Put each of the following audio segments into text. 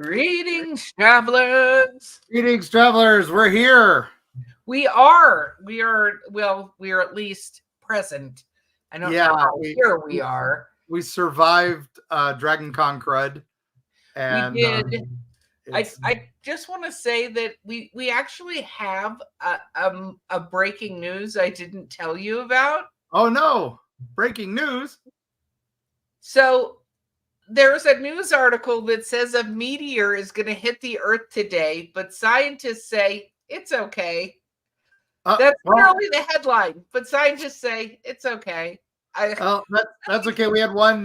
Greetings, travelers. Greetings, travelers. We're here. We are at least present. I don't know Yeah, how here we are. we survived Dragon Con crud, We and did. I it's I just want to say that we actually have a breaking news I didn't tell you about. oh no, breaking news. So there's a news article that says a meteor is going to hit the Earth today, but scientists say it's okay. That's Well, literally the headline, but scientists say it's okay. that's okay. We had one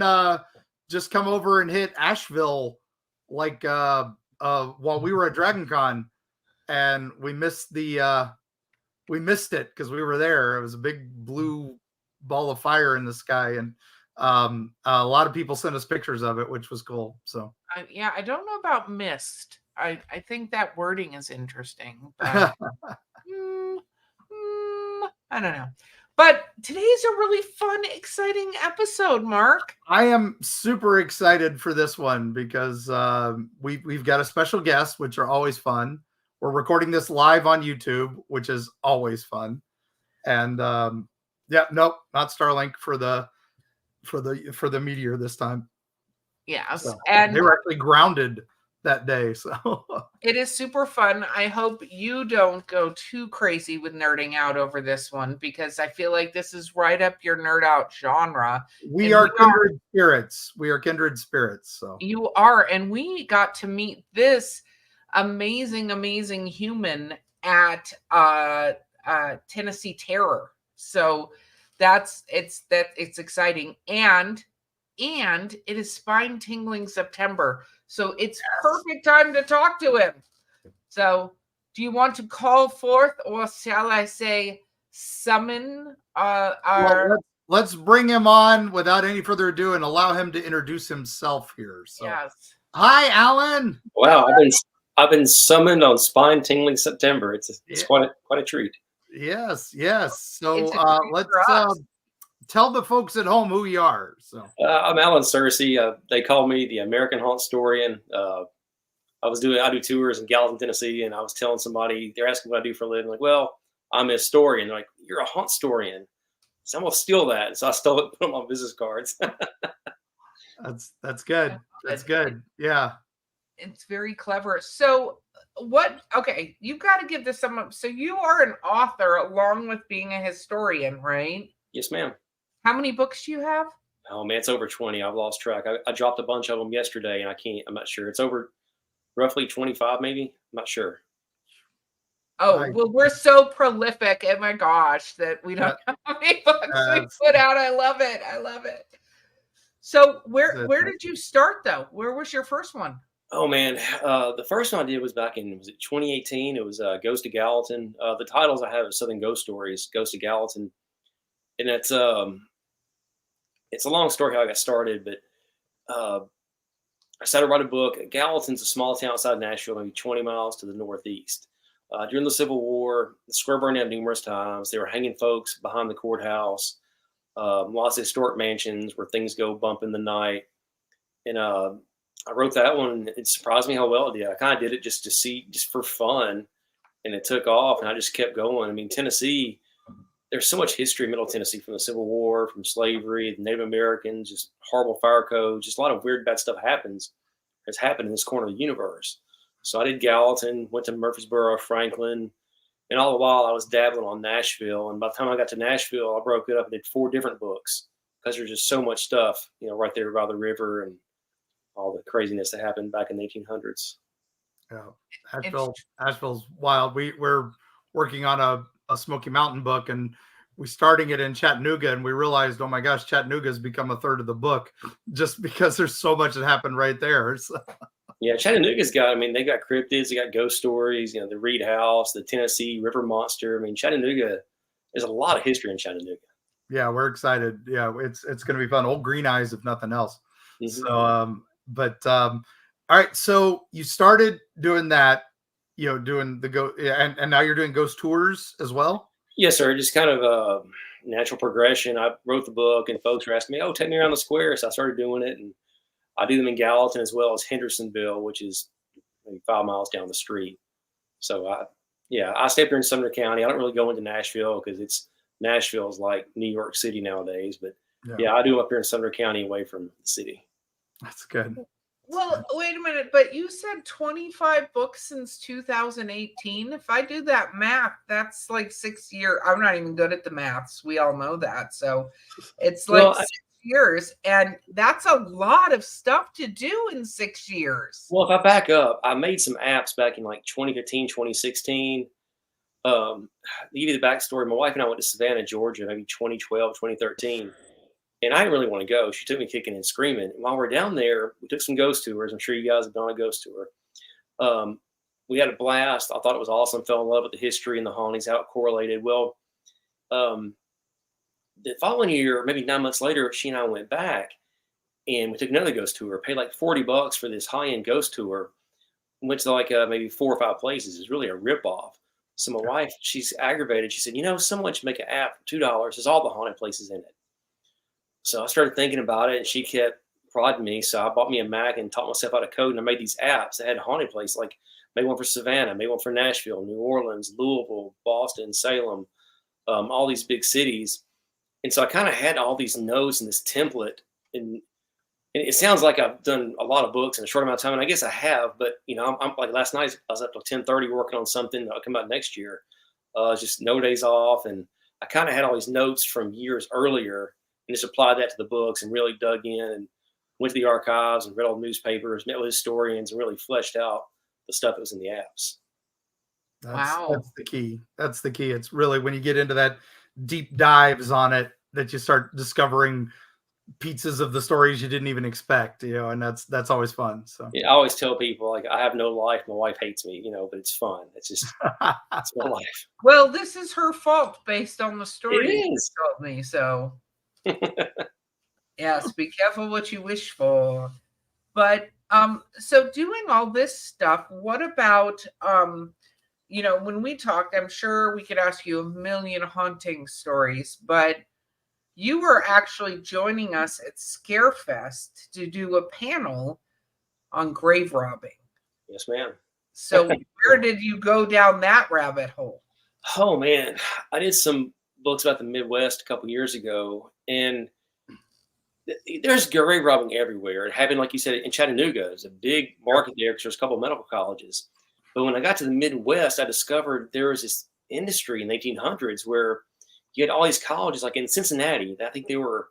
just come over and hit Asheville, like while we were at Dragon Con, and we missed it because we were there. It was a big blue ball of fire in the sky, and a lot of people sent us pictures of it, which was cool. So I don't know about mist. I think that wording is interesting, but I don't know. But today's a really fun, exciting episode, Mark. I am super excited for this one because we've got a special guest, which are always fun. We're recording this live on YouTube, which is always fun. And nope, not Starlink for the meteor this time. Yes, so, and they were actually grounded that day. So it is super fun. I hope you don't go too crazy with nerding out over this one because I feel like this is right up your nerd out genre. We are kindred spirits. We are kindred spirits. So you are, and we got to meet this amazing human at Tennessee Terror. So it's exciting, and it is spine tingling September. So it's perfect time to talk to him. So do you want to call forth, or shall I say summon our... let's bring him on without any further ado and allow him to introduce himself here. So yes. Hi, Allen. Wow, I've been summoned on spine tingling September. It's quite a treat. Yes. So let's tell the folks at home who you are. So I'm Allen Sircy. They call me the American Hauntstorian. I do tours in Gallatin, Tennessee, and I was telling somebody, they're asking what I do for a living. Like, well, I'm a historian. They're like, you're a hauntstorian. So I'm gonna steal that. And so I stole it, put it on business cards. That's good. That's good. Yeah. It's very clever. So okay, you've got to give this some. So you are an author along with being a historian, right? Yes, ma'am. How many books do you have? Oh man, it's over 20. I've lost track. I dropped a bunch of them yesterday, and I'm not sure. It's over roughly 25, maybe. I'm not sure. Oh, nice. Well, we're so prolific. Oh my gosh, that we don't know how many books we put out. I love it. So where did you start though? Where was your first one? Oh man, the first one I did was back in 2018. It was Ghost of Gallatin. The titles I have are Southern Ghost Stories, Ghost of Gallatin, and it's a long story how I got started. But I started to write a book. Gallatin's a small town outside Nashville, maybe 20 miles to the northeast. During the Civil War, the square burned down numerous times. They were hanging folks behind the courthouse. Lots of historic mansions where things go bump in the night, and I wrote that one. It surprised me how well it did. I kind of did it just for fun, and it took off, and I just kept going. I mean, Tennessee, there's so much history in Middle Tennessee, from the Civil War, from slavery, the Native Americans, just horrible fire codes, just a lot of weird, bad stuff has happened in this corner of the universe. So I did Gallatin, went to Murfreesboro, Franklin, and all the while I was dabbling on Nashville. And by the time I got to Nashville, I broke it up and did 4 different books because there's just so much stuff, right there by the river and all the craziness that happened back in the 1800s. Yeah, Asheville's wild. We're working on a Smoky Mountain book, and we're starting it in Chattanooga, and we realized, oh my gosh, Chattanooga has become a third of the book just because there's so much that happened right there. So. Yeah, Chattanooga's got, they got cryptids, they got ghost stories, the Reed House, the Tennessee River Monster. Chattanooga, there's a lot of history in Chattanooga. Yeah, we're excited. Yeah, it's going to be fun. Old Green Eyes, if nothing else. Mm-hmm. So, all right. So you started doing that, doing the and now you're doing ghost tours as well? Yes, sir. Just kind of a natural progression. I wrote the book, and folks were asking me, take me around the square. So I started doing it, and I do them in Gallatin as well as Hendersonville, which is maybe 5 miles down the street. So I stay up here in Sumner County. I don't really go into Nashville because Nashville is like New York City nowadays. But I do up here in Sumner County, away from the city. That's good. Well, wait a minute, but you said 25 books since 2018. If I do that math, that's like 6 years. I'm not even good at the maths. We all know that. So it's like 6 years, and that's a lot of stuff to do in 6 years. Well, if I back up, I made some apps back in like 2015, 2016. To give you the backstory, my wife and I went to Savannah, Georgia, maybe 2012, 2013. And I didn't really want to go. She took me kicking and screaming. And while we're down there, we took some ghost tours. I'm sure you guys have done a ghost tour. We had a blast. I thought it was awesome. Fell in love with the history and the hauntings, how it correlated. Well, the following year, maybe 9 months later, she and I went back and we took another ghost tour. Paid like $40 for this high-end ghost tour. Went to like maybe 4 or 5 places. It's really a ripoff. So my wife, she's aggravated. She said, someone should make an app for $2. There's all the haunted places in it. So I started thinking about it, and she kept prodding me. So I bought me a Mac and taught myself how to code, and I made these apps that had haunted places. Like made one for Savannah, made one for Nashville, New Orleans, Louisville, Boston, Salem, all these big cities. And so I kind of had all these notes in this template, and it sounds like I've done a lot of books in a short amount of time, and I guess I have. But I'm like last night I was up till 10:30 working on something that'll come out next year. Just no days off, and I kind of had all these notes from years earlier. And just applied that to the books and really dug in and went to the archives and read all the newspapers, met with historians, and really fleshed out the stuff that was in the apps. That's the key. That's the key. It's really when you get into that deep dives on it that you start discovering pieces of the stories you didn't even expect, and that's always fun. So I always tell people, like, I have no life. My wife hates me, but it's fun. It's just, it's my life. Well, this is her fault based on the story you told me. So yes, be careful what you wish for. But so doing all this stuff, what about when we talked, I'm sure we could ask you a million haunting stories, but you were actually joining us at Scarefest to do a panel on grave robbing. Yes, ma'am. So where did you go down that rabbit hole? Oh man, I did some books about the Midwest a couple years ago, and there's grave robbing everywhere. It happened, like you said, in Chattanooga. It's a big market there because there's a couple of medical colleges. But when I got to the Midwest, I discovered there was this industry in the 1800s where you had all these colleges, like in Cincinnati. I think there were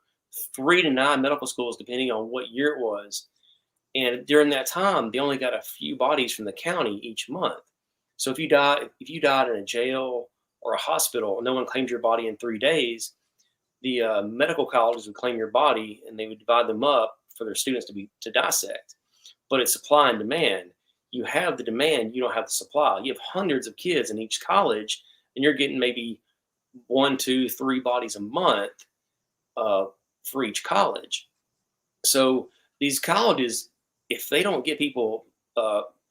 3 to 9 medical schools, depending on what year it was. And during that time, they only got a few bodies from the county each month. So if you died in a jail or a hospital, no one claimed your body in 3 days, the medical colleges would claim your body and they would divide them up for their students to dissect. But it's supply and demand. You have the demand, you don't have the supply. You have hundreds of kids in each college, and you're getting maybe 1, 2, 3 bodies a month for each college. So these colleges, if they don't get people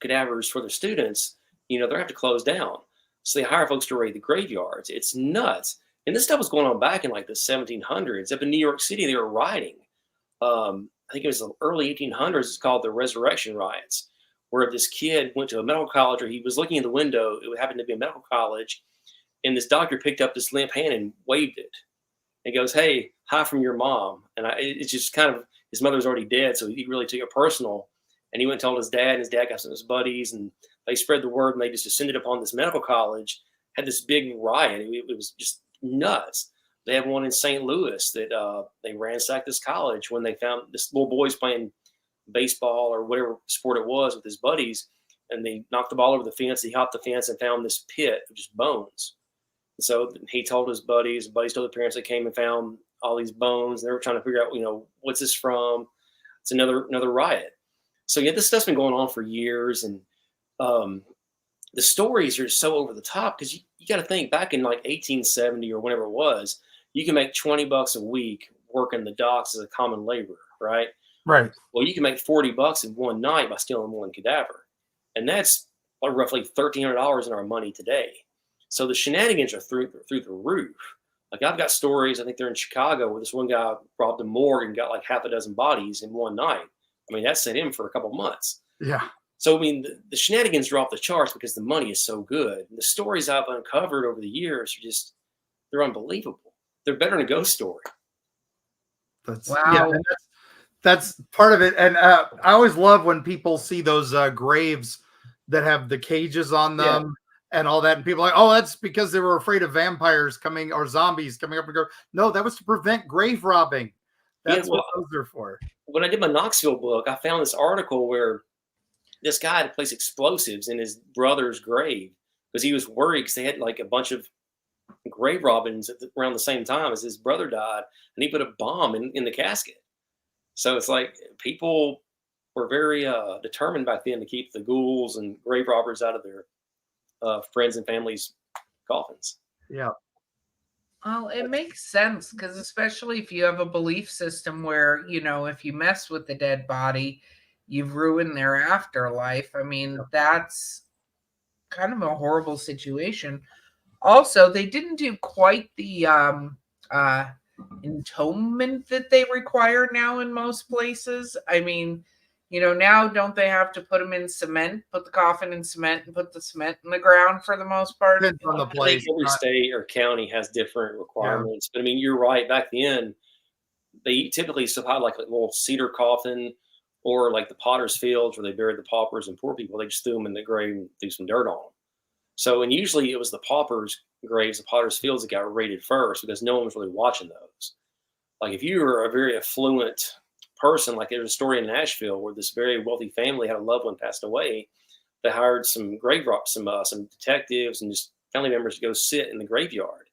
cadavers for their students, they're going to have to close down. So they hire folks to raid the graveyards. It's nuts. And this stuff was going on back in like the 1700s. Up in New York City, they were rioting. I think it was the early 1800s. It's called the Resurrection Riots, where this kid went to a medical college, or he was looking in the window. It happened to be a medical college. And this doctor picked up this limp hand and waved it. And goes, "Hey, hi from your mom." And it's just kind of, his mother was already dead, so he really took it personal. And he went and told his dad, and his dad got some of his buddies, and they spread the word, and they just descended upon this medical college, had this big riot. It was just nuts. They had one in St. Louis that they ransacked this college when they found this little boy's playing baseball or whatever sport it was with his buddies, and they knocked the ball over the fence. He hopped the fence and found this pit of just bones. And so he told his buddies told the parents. They came and found all these bones. And they were trying to figure out, what's this from? It's another riot. So yeah, this stuff's been going on for years, and the stories are so over the top because you got to think back in like 1870 or whenever it was, you can make $20 a week working the docks as a common laborer, right? Right. Well, you can make $40 in one night by stealing one cadaver, and that's like roughly $1,300 in our money today. So the shenanigans are through the roof. Like I've got stories, I think they're in Chicago, where this one guy robbed a morgue and got like half a dozen bodies in one night. I mean, that sent him for a couple months. Yeah. So I mean, the shenanigans are off the charts because the money is so good. The stories I've uncovered over the years are just they're unbelievable. They're better than a ghost story. That's yeah, Wow. and that's part of it. And I always love when people see those graves that have the cages on them and all that, and people are like, oh, that's because they were afraid of vampires coming or zombies coming up and go. No, that was to prevent grave robbing. That's what those are for. When I did my Knoxville book, I found this article where this guy had to place explosives in his brother's grave because he was worried because they had like a bunch of grave robbings around the same time as his brother died, and he put a bomb in the casket. So it's like people were very determined back then to keep the ghouls and grave robbers out of their friends and families' coffins. Yeah. Well, it makes sense because especially if you have a belief system where, if you mess with the dead body, you've ruined their afterlife. I mean, that's kind of a horrible situation. Also, they didn't do quite the entombment that they require now in most places. I mean, now don't they have to put them in cement, put the coffin in cement and put the cement in the ground for the most part? Depends on the place. I think every state or county has different requirements. But I mean, you're right. Back then, they typically supplied like a little cedar coffin or like the potter's fields where they buried the paupers and poor people. They just threw them in the grave and threw some dirt on them. So, and usually it was the paupers' graves, the potter's fields that got raided first because no one was really watching those. Like if you were a very affluent person, like there's a story in Nashville where this very wealthy family had a loved one passed away. They hired some grave robbers, some detectives and just family members to go sit in the graveyard.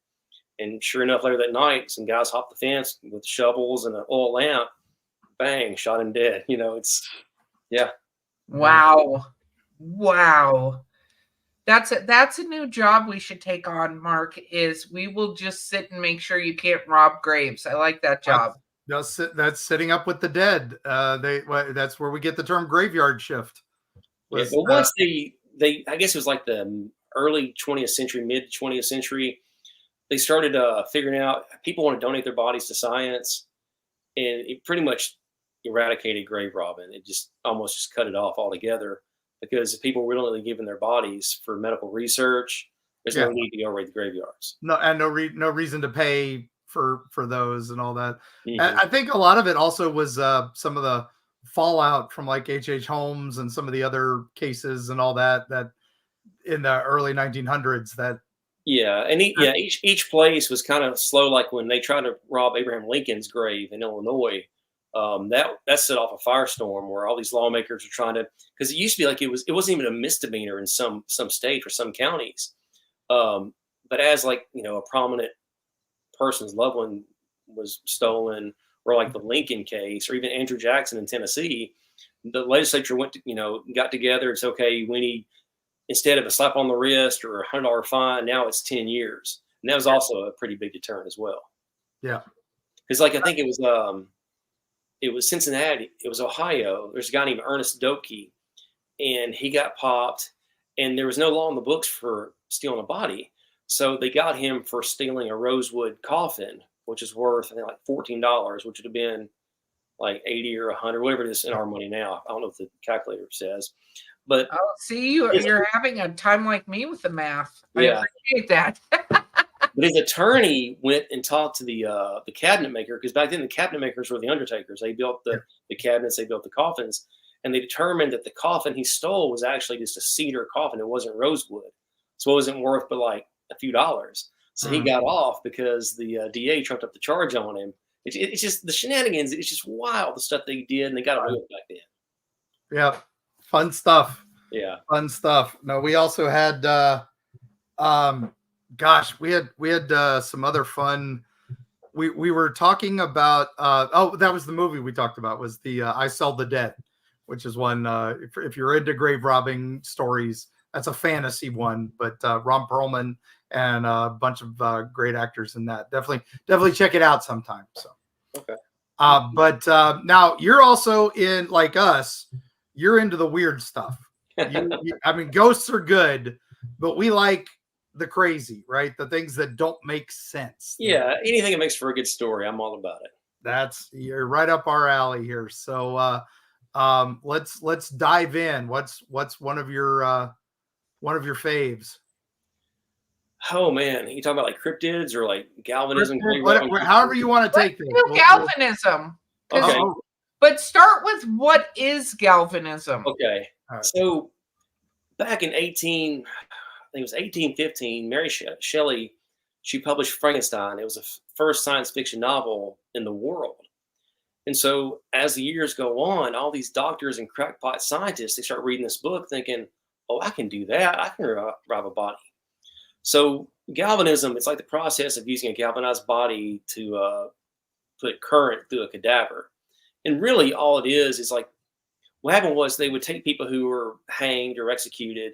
And sure enough, later that night, some guys hopped the fence with shovels and an oil lamp, bang, shot him dead. Wow. That's a new job we should take on, Mark, is we will just sit and make sure you can't rob graves. I like that job. That's sitting up with the dead. That's where we get the term graveyard shift. Once they I guess it was like the early 20th century, mid 20th century, they started figuring out people want to donate their bodies to science, and it pretty much eradicated grave robbing. It just almost just cut it off altogether because people were willingly giving their bodies for medical research. There's no need to go raid the graveyards. No reason to pay for those and all that. Mm-hmm. And I think a lot of it also was some of the fallout from like H.H. Holmes and some of the other cases and all that in the early 1900s that. Yeah, and each place was kind of slow. Like when they tried to rob Abraham Lincoln's grave in Illinois, that set off a firestorm where all these lawmakers were trying to, because it used to be like it wasn't even a misdemeanor in some states or some counties, but as like a prominent person's loved one was stolen, or like the Lincoln case, or even Andrew Jackson in Tennessee, the legislature got together. It's okay. We need, instead of a slap on the wrist or $100 fine, now it's 10 years. And that was also a pretty big deterrent as well. Yeah. Because like, I think it was Cincinnati, it was Ohio. There's a guy named Ernest Doakey, and he got popped, and there was no law in the books for stealing a body. So they got him for stealing a rosewood coffin, which is worth, I think, like $14, which would have been like 80 or 100, whatever it is in our money now. I don't know if the calculator says. But see, you're having a time like me with the math. Yeah. I appreciate that. But his attorney went and talked to the cabinet maker, because back then the cabinet makers were the undertakers. They built the cabinets, they built the coffins, and they determined that the coffin he stole was actually just a cedar coffin. It wasn't rosewood, so it wasn't worth but like a few dollars. So he got off because the DA trumped up the charge on him. It's just the shenanigans. It's just wild, the stuff they did, and they got away with it back then. Yeah, fun stuff. Yeah, fun stuff. No, we also had we had some other fun. We were talking about that was the movie we talked about, was the I Sell the Dead, which is one if you're into grave robbing stories, that's a fantasy one, but Ron Perlman and a bunch of great actors in that. Definitely check it out sometime. So okay. But now you're also in, like us, you're into the weird stuff. I mean, ghosts are good, but we like the crazy, right? The things that don't make sense. Yeah, anything that makes for a good story, I'm all about it. You're right up our alley here. So Let's dive in. What's one of your faves? Oh man, you talking about like cryptids or like galvanism? However you want to take this. Do galvanism. Okay. But start with what is galvanism? Okay. Right. So back in I think it was 1815, Mary Shelley, she published Frankenstein. It was the first science fiction novel in the world. And so as the years go on, all these doctors and crackpot scientists, they start reading this book thinking, oh, I can do that. I can revive a body. So galvanism, it's like the process of using a galvanized body to put current through a cadaver. And really all it is like, what happened was they would take people who were hanged or executed,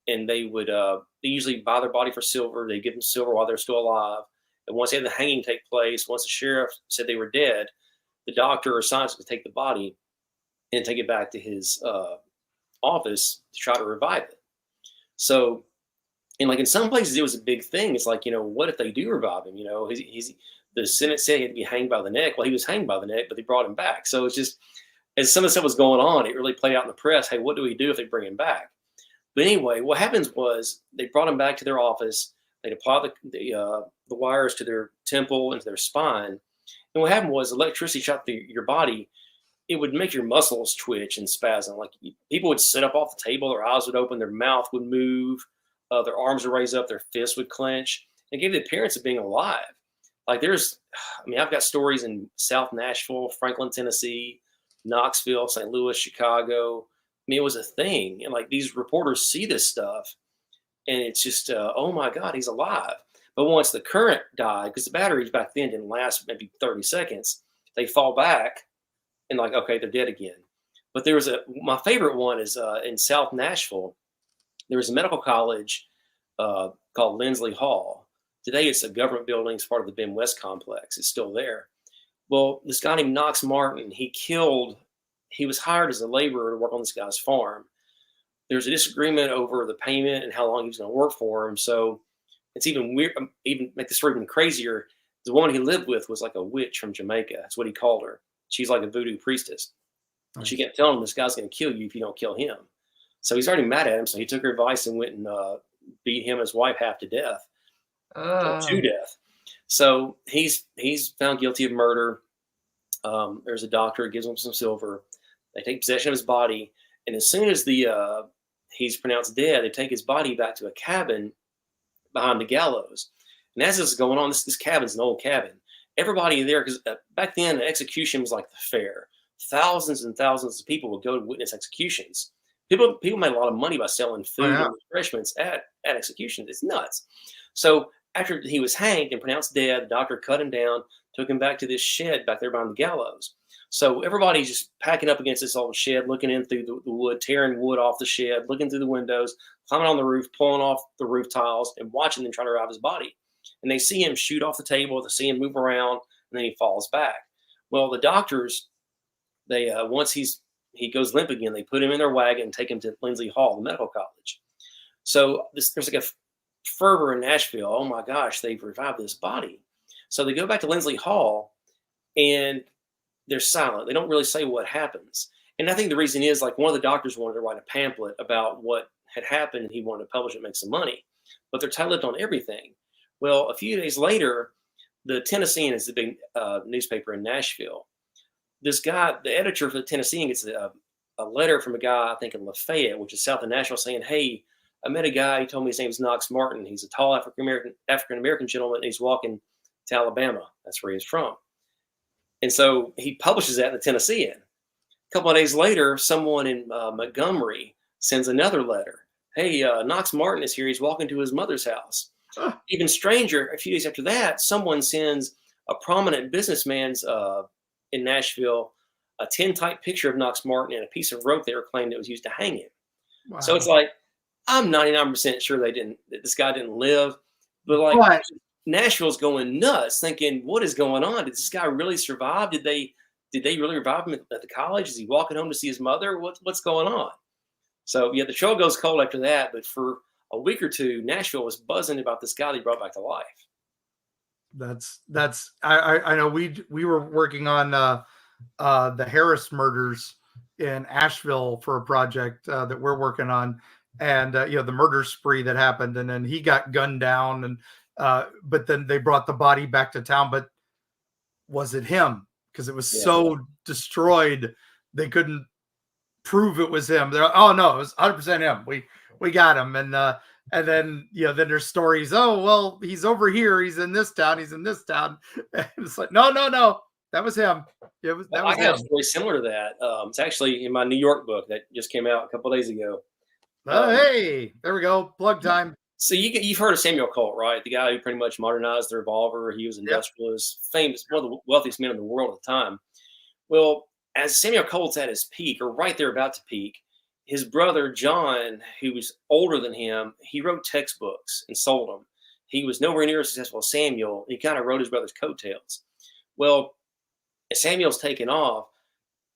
and they would they usually buy their body for silver. They give them silver while they're still alive. And once they had the hanging take place, once the sheriff said they were dead, the doctor or scientist would take the body and take it back to his office to try to revive it. So, and like in some places, it was a big thing. It's like, what if they do revive him? The Senate said he had to be hanged by the neck. Well, he was hanged by the neck, but they brought him back. So it's just, as some of the stuff was going on, it really played out in the press. Hey, what do we do if they bring him back? But anyway, what happens was they brought him back to their office. They'd apply the wires to their temple and to their spine. And what happened was electricity shot through your body. It would make your muscles twitch and spasm. Like people would sit up off the table, their eyes would open, their mouth would move, their arms would raise up, their fists would clench. It gave the appearance of being alive. Like I've got stories in South Nashville, Franklin, Tennessee, Knoxville, St. Louis, Chicago. It was a thing. And like these reporters see this stuff and it's just, oh my God, he's alive. But once the current died, because the batteries back then didn't last maybe 30 seconds, they fall back and like, okay, they're dead again. But there was my favorite one is in South Nashville. There was a medical college called Lindsley Hall. Today it's a government building. It's part of the Ben West complex. It's still there. Well, this guy named Knox Martin, he was hired as a laborer to work on this guy's farm. There's a disagreement over the payment and how long he was going to work for him. So it's even weird, even make the story even crazier. The woman he lived with was like a witch from Jamaica. That's what he called her. She's like a voodoo priestess. Nice. She kept telling him, this guy's going to kill you if you don't kill him. So he's already mad at him. So he took her advice and went and beat him and his wife half to death. To death. So he's found guilty of murder. There's a doctor who gives him some silver. They take possession of his body. And as soon as he's pronounced dead, they take his body back to a cabin behind the gallows. And as this is going on, this cabin's an old cabin. Everybody there, because back then, the execution was like the fair. Thousands and thousands of people would go to witness executions. People made a lot of money by selling food and refreshments at executions. It's nuts. So after he was hanged and pronounced dead, the doctor cut him down, took him back to this shed back there behind the gallows. So everybody's just packing up against this old shed, looking in through the wood, tearing wood off the shed, looking through the windows, climbing on the roof, pulling off the roof tiles, and watching them try to revive his body. And they see him shoot off the table, they see him move around, and then he falls back. Well, the doctors, they once he goes limp again, they put him in their wagon and take him to Lindsley Hall, the medical college. So there's like a fervor in Nashville. Oh my gosh, they've revived this body. So they go back to Lindsley Hall and they're silent. They don't really say what happens. And I think the reason is like one of the doctors wanted to write a pamphlet about what had happened and he wanted to publish it and make some money, but they're tight-lipped on everything. Well, a few days later, the Tennessean is the big newspaper in Nashville. This guy, the editor for the Tennessean, gets a letter from a guy, I think in Lafayette, which is south of Nashville, saying, hey, I met a guy, he told me his name is Knox Martin. He's a tall African-American gentleman, and he's walking to Alabama. That's where he's from. And so he publishes that in the Tennessean. A couple of days later, someone in Montgomery sends another letter. Hey, Knox Martin is here. He's walking to his mother's house. Even stranger, a few days after that, someone sends a prominent businessman's in Nashville a tin-type picture of Knox Martin and a piece of rope they were claiming that was used to hang him. Wow. So it's like, I'm 99% sure that this guy didn't live, but like Nashville's going nuts, thinking, what is going on? Did this guy really survive? Did they really revive him at the college? Is he walking home to see his mother? What's going on? So yeah, the show goes cold after that, but for a week or two, Nashville was buzzing about this guy they brought back to life. I know we were working on the Harris murders in Asheville for a project that we're working on, and the murder spree that happened, and then he got gunned down, and but then they brought the body back to town. But was it him? Because it was so destroyed, they couldn't prove it was him. They're, oh no, it was 100% him. We got him, and then then there's stories. Oh well, he's over here. He's in this town. He's in this town. And it's like no, that was him. That was I him. got a story similar to that. It's actually in my New York book that just came out a couple of days ago. Hey, there we go. Plug time. So you've heard of Samuel Colt, right? The guy who pretty much modernized the revolver. He was industrialist, famous, one of the wealthiest men in the world at the time. Well, as Samuel Colt's at his peak, or right there about to peak, his brother John, who was older than him, he wrote textbooks and sold them. He was nowhere near as successful as Samuel. He kind of rode his brother's coattails. Well, as Samuel's taken off,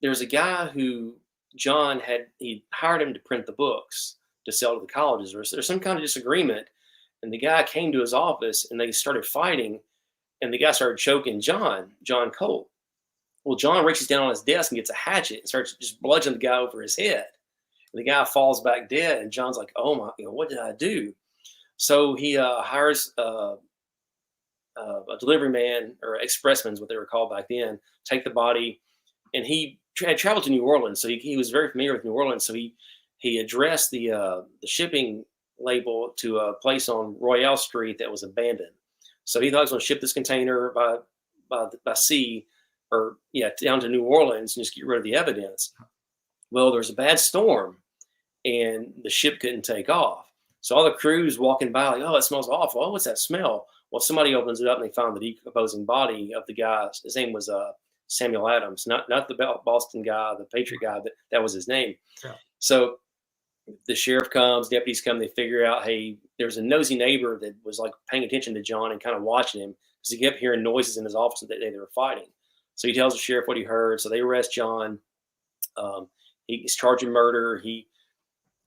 there's a guy who he hired him to print the books to sell to the colleges. There's some kind of disagreement, and the guy came to his office and they started fighting, and the guy started choking John Colt. Well, John reaches down on his desk and gets a hatchet and starts just bludgeoning the guy over his head. And the guy falls back dead, and John's like, "Oh my, what did I do?" So he hires a delivery man, or expressman is what they were called back then, take the body, and he had traveled to New Orleans, so he was very familiar with New Orleans. So he addressed the shipping label to a place on Royale Street that was abandoned. So he thought he was going to ship this container by sea, or down to New Orleans and just get rid of the evidence. Well, there's a bad storm, and the ship couldn't take off. So all the crew's walking by like, "Oh, it smells awful. Oh, what's that smell?" Well, somebody opens it up and they found the decomposing body of the guy. His name was Samuel Adams, not the Boston guy, the Patriot guy, but that was his name. Yeah. So the sheriff comes, deputies come, they figure out, hey, there's a nosy neighbor that was like paying attention to John and kind of watching him because he kept hearing noises in his office that day they were fighting. So he tells the sheriff what he heard. So they arrest John. He's charged with murder.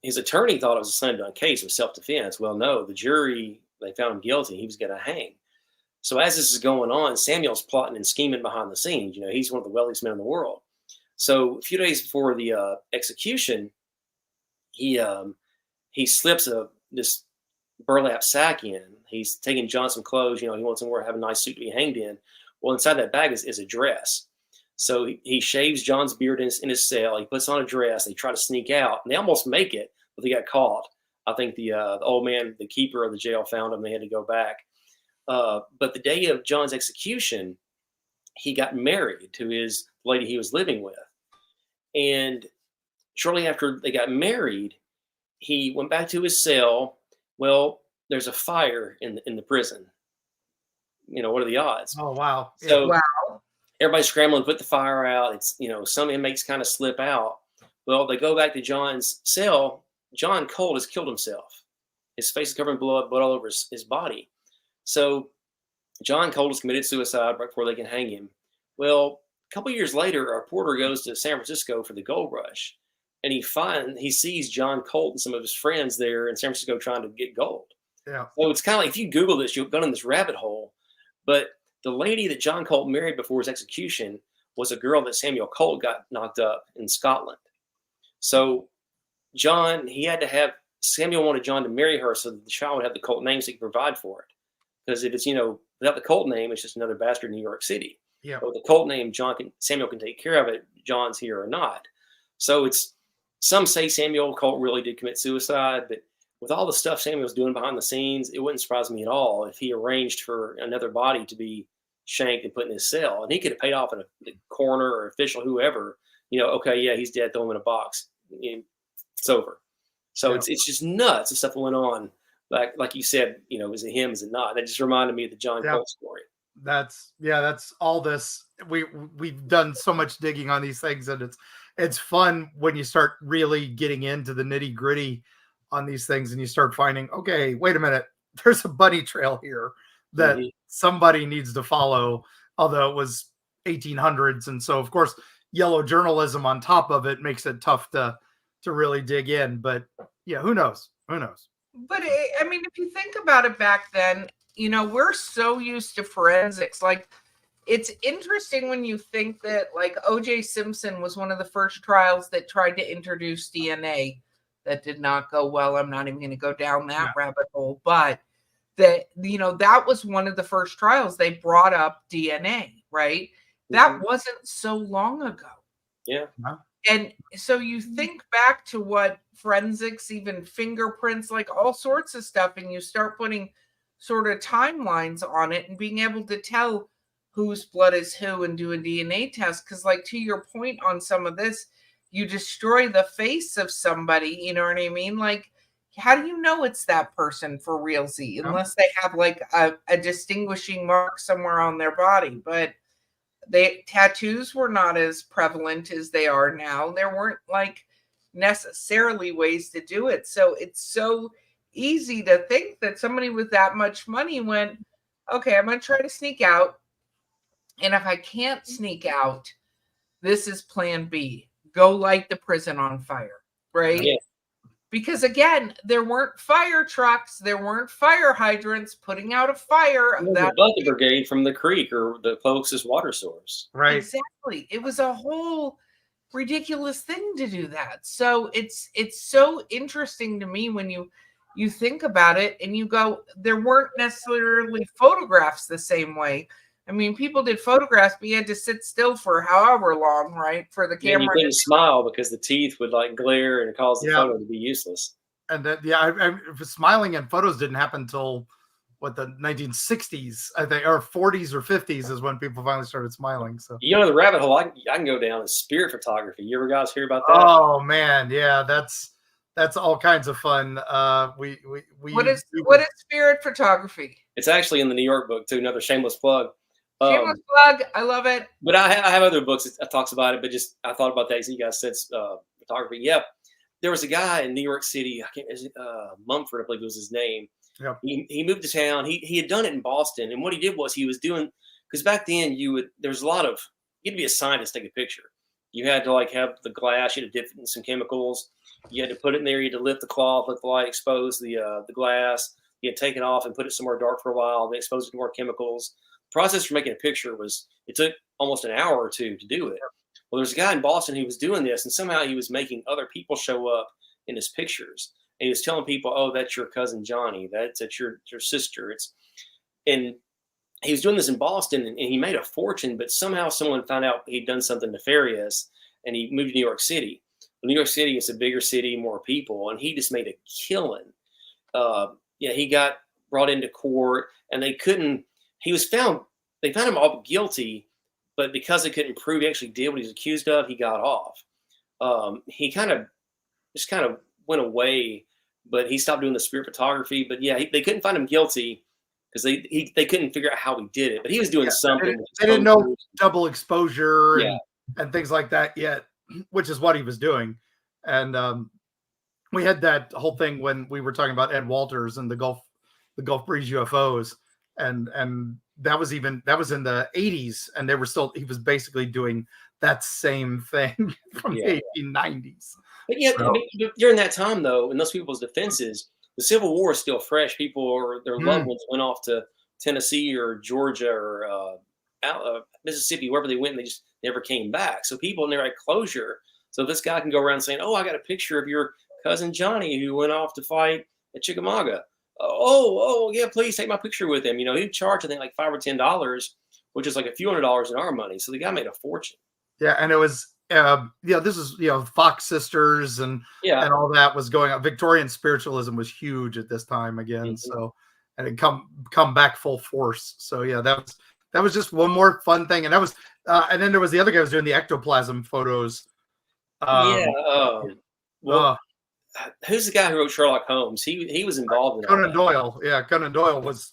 His attorney thought it was a slam dunk case of self-defense. Well, no, the jury, they found him guilty. He was going to hang. So as this is going on, Samuel's plotting and scheming behind the scenes. He's one of the wealthiest men in the world. So a few days before the execution, he slips this burlap sack in. He's taking John some clothes. He wants him to have a nice suit to be hanged in. Well, inside that bag is a dress. So he shaves John's beard in his cell. He puts on a dress. They try to sneak out, and they almost make it, but they got caught. I think the old man, the keeper of the jail, found him. They had to go back. But the day of John's execution, he got married to his lady he was living with. And shortly after they got married, he went back to his cell. Well, there's a fire in the prison. What are the odds? Oh, wow. So everybody's scrambling to put the fire out. It's, some inmates kind of slip out. Well, they go back to John's cell. John Colt has killed himself. His face is covered in blood all over his body. So John Colt has committed suicide right before they can hang him. Well, a couple years later, a reporter goes to San Francisco for the gold rush, and he sees John Colt and some of his friends there in San Francisco trying to get gold. Yeah. So it's kind of like, if you Google this, you'll go in this rabbit hole. But the lady that John Colt married before his execution was a girl that Samuel Colt got knocked up in Scotland. So Samuel wanted John to marry her so that the child would have the Colt name so he could provide for it. Because if it's, without the Colt name, it's just another bastard in New York City. Yeah. But with the Colt name, Samuel can take care of it, John's here or not. So some say Samuel Colt really did commit suicide, but with all the stuff Samuel's doing behind the scenes, it wouldn't surprise me at all if he arranged for another body to be shanked and put in his cell. And he could have paid off the coroner or official, whoever, okay, yeah, he's dead, throw him in a box. It's over. So it's just nuts, the stuff that went on. Like you said, is it him, is it not? That just reminded me of the John Colt story. That's all this. We've done so much digging on these things, and it's fun when you start really getting into the nitty gritty on these things, and you start finding, okay, wait a minute, there's a bunny trail here that somebody needs to follow, although it was 1800s. And so of course, yellow journalism on top of it makes it tough to really dig in, but yeah, who knows? But if you think about it, back then, we're so used to forensics. Like it's interesting when you think that like O.J. Simpson was one of the first trials that tried to introduce DNA. That did not go well. I'm not even going to go down that rabbit hole, but that, you know, that was one of the first trials. They brought up DNA, right? That wasn't so long ago. Yeah. And so you think back to what forensics, even fingerprints, like all sorts of stuff, and you start putting sort of timelines on it and being able to tell whose blood is who and do a DNA test. Because, like, to your point on some of this, you destroy the face of somebody, you know what I mean? Like, how do you know it's that person for realsy unless they have like a distinguishing mark somewhere on their body? But tattoos were not as prevalent as they are now. There weren't like necessarily ways to do it. So it's so easy to think that somebody with that much money went, okay, I'm going to try to sneak out. And if I can't sneak out, this is plan B. Go light the prison on fire, right? Yeah. Because again, there weren't fire trucks, there weren't fire hydrants putting out a fire. The bucket brigade from the creek or the closest water source. Right. Exactly. It was a whole ridiculous thing to do that. So it's so interesting to me when you think about it and you go, there weren't necessarily photographs the same way. I mean, people did photographs, but you had to sit still for however long, right? For the camera. And you couldn't smile because the teeth would like glare and cause the photo to be useless. And that, smiling in photos didn't happen until the 1960s, I think, or 40s or 50s is when people finally started smiling. So, you know, the rabbit hole I can go down is spirit photography. You ever guys hear about that? Oh man, yeah, that's all kinds of fun. What is spirit photography? It's actually in the New York book too. Another shameless plug. Shameless plug. I love it. But I have other books that talks about it. But just I thought about that because you guys said photography. Yep. There was a guy in New York City. Mumford, I believe was his name. Yep. He moved to town. He had done it in Boston, and what he did was he was doing, because back then there's a lot of, you had to be a scientist to take a picture. You had to like have the glass. You had to dip it in some chemicals. You had to put it in there. You had to lift the cloth, let the light expose the glass. You had to take it off and put it somewhere dark for a while. Then expose it to more chemicals. Process for making a picture it took almost an hour or two to do it. Well, there's a guy in Boston who was doing this, and somehow he was making other people show up in his pictures. And he was telling people, "Oh, that's your cousin Johnny. That's your sister." And he was doing this in Boston, and he made a fortune. But somehow someone found out he'd done something nefarious, and he moved to New York City. Well, New York City is a bigger city, more people, and he just made a killing. He got brought into court, and they couldn't. They found him all guilty, but because they couldn't prove he actually did what he was accused of, he got off. He kind of went away, but he stopped doing the spirit photography. But yeah, they couldn't find him guilty because they couldn't figure out how he did it. But he was doing something. They didn't know double exposure and things like that yet, which is what he was doing. And we had that whole thing when we were talking about Ed Walters and the Gulf Breeze UFOs. And that was in the 80s, and he was basically doing that same thing from the 1890s. But yeah, so, I mean, during that time though, in those people's defenses, the Civil War is still fresh. People or their loved ones went off to Tennessee or Georgia or Mississippi, wherever they went, and they just never came back. So people never had closure. So this guy can go around saying, "Oh, I got a picture of your cousin Johnny who went off to fight at Chickamauga. Oh, yeah, please take my picture with him." You know, he'd charge, I think, like $5 or $10, which is like a few $100s in our money. So the guy made a fortune. Yeah, and it was, this is, Fox Sisters and all that was going on. Victorian spiritualism was huge at this time again. Mm-hmm. So, and it come back full force. So yeah, that was just one more fun thing. And that was, and then there was the other guy who was doing the ectoplasm photos. Who's the guy who wrote Sherlock Holmes? He was involved in Conan Doyle. Yeah, Conan Doyle was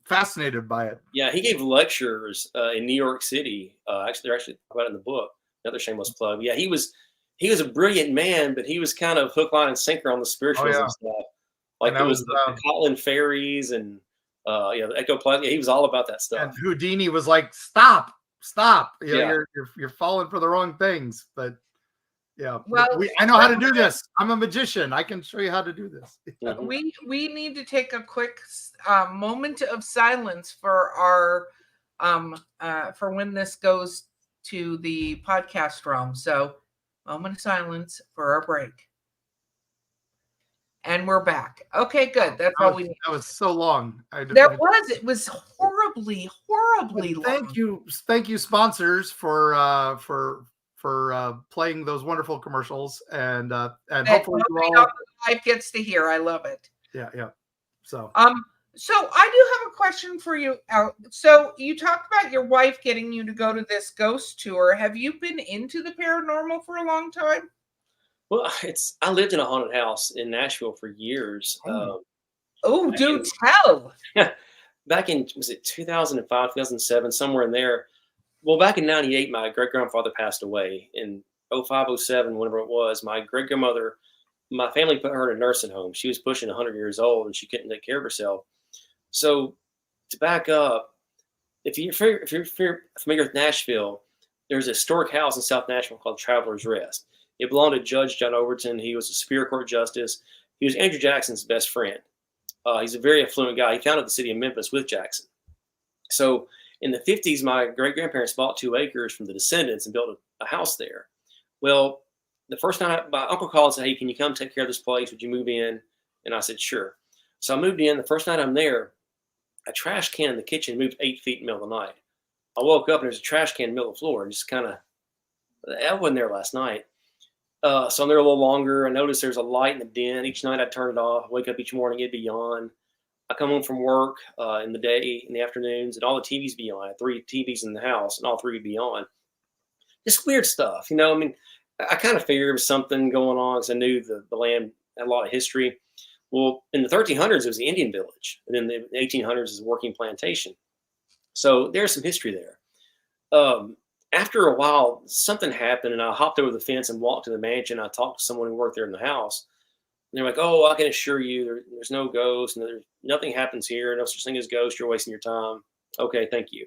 fascinated by it. Yeah, he gave lectures in New York City. They're actually about it in the book. Another shameless plug. Yeah, he was a brilliant man, but he was kind of hook, line, and sinker on the spiritualism stuff. Like it was the Cotland fairies and the ectoplasm. Yeah, he was all about that stuff. And Houdini was like, "Stop! You're falling for the wrong things." But yeah, well, I know how to do this. I'm a magician. I can show you how to do this. We need to take a quick moment of silence for our for when this goes to the podcast realm. So, moment of silence for our break. And we're back. Okay, good. That's all we need. That was so long. It was horribly long. Thank you, sponsors, for playing those wonderful commercials, and hopefully life gets to hear. I love it. Yeah. So so I do have a question for you. So you talked about your wife getting you to go to this ghost tour. Have you been into the paranormal for a long time? Well, I lived in a haunted house in Nashville for years. Tell. Back in, was it 2005, 2007, somewhere in there. Well, back in 98, my great-grandfather passed away. In 05, 07, whenever it was, my great-grandmother, my family put her in a nursing home. She was pushing 100 years old, and she couldn't take care of herself. So to back up, if you're familiar with Nashville, there's a historic house in South Nashville called Traveler's Rest. It belonged to Judge John Overton. He was a Superior Court Justice. He was Andrew Jackson's best friend. He's a very affluent guy. He founded the city of Memphis with Jackson. So in the 50s, my great-grandparents bought 2 acres from the descendants and built a house there. Well, the first night, my uncle called and said, "Hey, can you come take care of this place? Would you move in?" And I said, "Sure." So I moved in. The first night I'm there, a trash can in the kitchen moved 8 feet in the middle of the night. I woke up and there's a trash can in the middle of the floor, and just kind of, I wasn't there last night. So I'm there a little longer. I noticed there's a light in the den. Each night I'd turn it off. Wake up each morning, it'd be on. I come home from work in the day, in the afternoons, and all the TVs be on. I had 3 TVs in the house, and all 3 would be on. Just weird stuff, you know. I mean, I kind of figured there was something going on because I knew the land had a lot of history. Well, in the 1300s, it was the Indian village. And in the 1800s, is a working plantation. So there's some history there. After a while, something happened, and I hopped over the fence and walked to the mansion. I talked to someone who worked there in the house. And they're like, "Oh, I can assure you there's no ghost, and nothing happens here. No such thing as ghosts. You're wasting your time." Okay, thank you.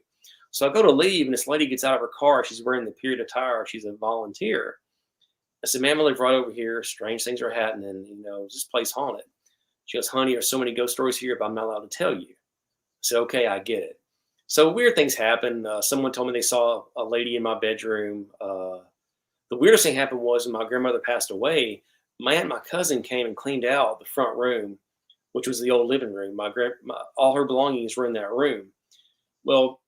So I go to leave, and this lady gets out of her car. She's wearing the period attire. She's a volunteer. I said, "Ma'am, I live right over here. Strange things are happening. You know, is this place haunted?" She goes, "Honey, there's so many ghost stories here, but I'm not allowed to tell you." I said, "Okay, I get it." So weird things happen. Someone told me they saw a lady in my bedroom. The weirdest thing happened was when my grandmother passed away, my aunt and my cousin came and cleaned out the front room, which was the old living room. All her belongings were in that room. Well,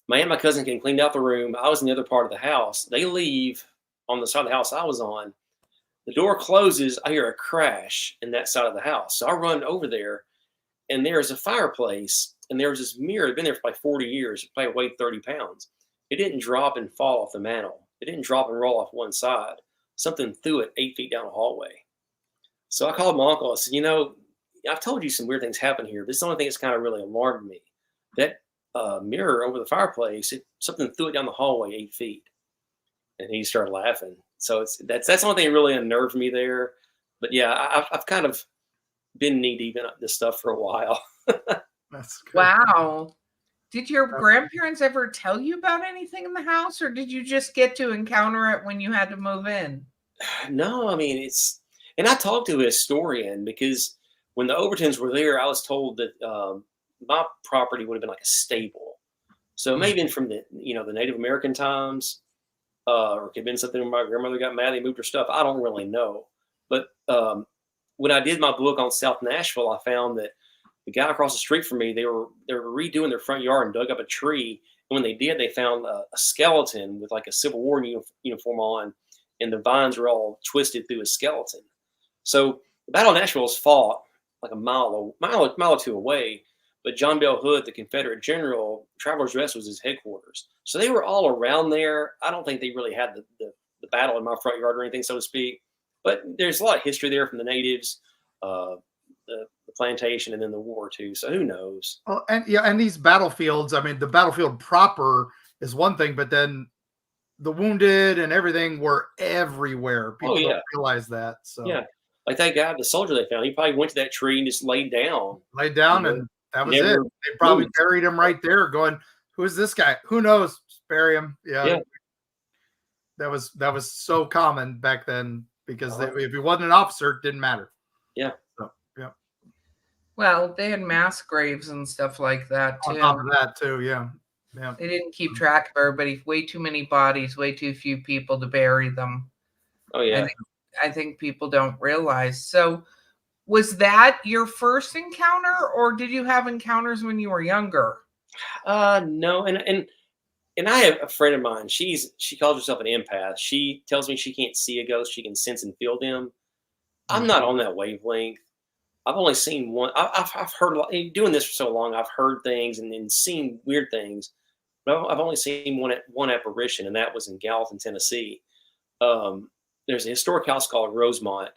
my aunt and my cousin came and cleaned out the room. I was in the other part of the house. They leave on the side of the house I was on. The door closes. I hear a crash in that side of the house. So I run over there, and there's a fireplace. And there was this mirror. It'd been there for like 40 years. It probably weighed 30 pounds. It didn't drop and fall off the mantle. It didn't drop and roll off one side. Something threw it 8 feet down the hallway. So I called my uncle. I said, "You know, I've told you some weird things happen here. This is the only thing that's kind of really alarmed me. That mirror over the fireplace, something threw it down the hallway 8 feet." And he started laughing. So that's the only thing that really unnerved me there. But yeah, I've kind of been knee deep in this stuff for a while. That's good. Wow. Did your grandparents ever tell you about anything in the house, or did you just get to encounter it when you had to move in? No, I mean, and I talked to a historian because when the Overtons were there, I was told that my property would have been like a stable. So maybe from the Native American times, or it could have been something when my grandmother got mad and moved her stuff. I don't really know. But when I did my book on South Nashville, I found that the guy across the street from me, they were redoing their front yard and dug up a tree. And when they did, they found a skeleton with like a Civil War uniform on, and the vines were all twisted through his skeleton. So the Battle of Nashville was fought like a mile or two away. But John Bell Hood, the Confederate general, Traveler's Rest was his headquarters. So they were all around there. I don't think they really had the battle in my front yard or anything, so to speak. But there's a lot of history there from the natives, the plantation, and then the war too. So who knows? Well, and these battlefields. I mean, the battlefield proper is one thing, but then the wounded and everything were everywhere. People don't realize that. So yeah, like that guy, the soldier they found, he probably went to that tree and just laid down. And that was it. They probably buried him right there. Going, who is this guy? Who knows? Just bury him. Yeah. That was so common back then because if he wasn't an officer, it didn't matter. Yeah. So, yeah. Well, they had mass graves and stuff like that too. On top of that too, yeah. Yeah. They didn't keep track of everybody. Way too many bodies, way too few people to bury them. Oh yeah. I think people don't realize. So was that your first encounter, or did you have encounters when you were younger? No, and I have a friend of mine. She calls herself an empath. She tells me she can't see a ghost. She can sense and feel them. I'm not on that wavelength. I've only seen one. I've heard a lot, doing this for so long. I've heard things and seen weird things, but I've only seen one apparition, and that was in Gallatin, Tennessee. There's a historic house called Rosemont,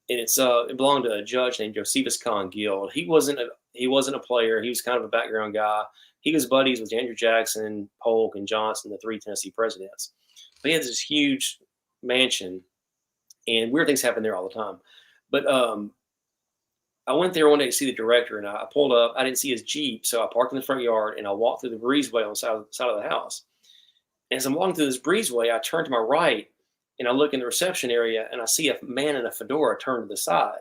and it belonged to a judge named Josephus Con Guild. He wasn't a player. He was kind of a background guy. He was buddies with Andrew Jackson, Polk, and Johnson, the 3 Tennessee presidents. But he had this huge mansion, and weird things happen there all the time. But I went there one day to see the director, and I pulled up. I didn't see his Jeep, so I parked in the front yard, and I walked through the breezeway on the side of the house. And as I'm walking through this breezeway, I turn to my right, and I look in the reception area, and I see a man in a fedora turn to the side.